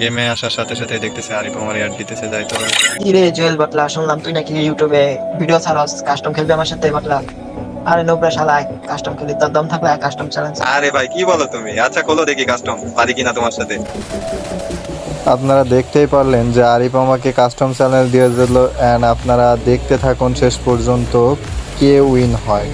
গেমে আসার সাথে সাথে দেখতেছে আরিফ আমার অ্যাড দিতেছে, যাই তো। কি রে জুয়েল বাটলা, শুনলাম তুই নাকি ইউটিউবে ভিডিও ছাড়াস, কাস্টম খেলবি আমার সাথে বাটলা? আরে নোবরা শালা, কাস্টম খেলি, তোর দম থাকলে কাস্টম চ্যালেঞ্জ। আরে ভাই কি বলো তুমি? আচ্ছা খোলো দেখি কাস্টম পারি কিনা তোমার সাথে। আপনারা দেখতেই পারলেন যে আরিফ আমাকে কাস্টম চ্যানেল দিয়ে দিল, অ্যান্ড আপনারা দেখতে থাকুন শেষ পর্যন্ত কে উইন হয়।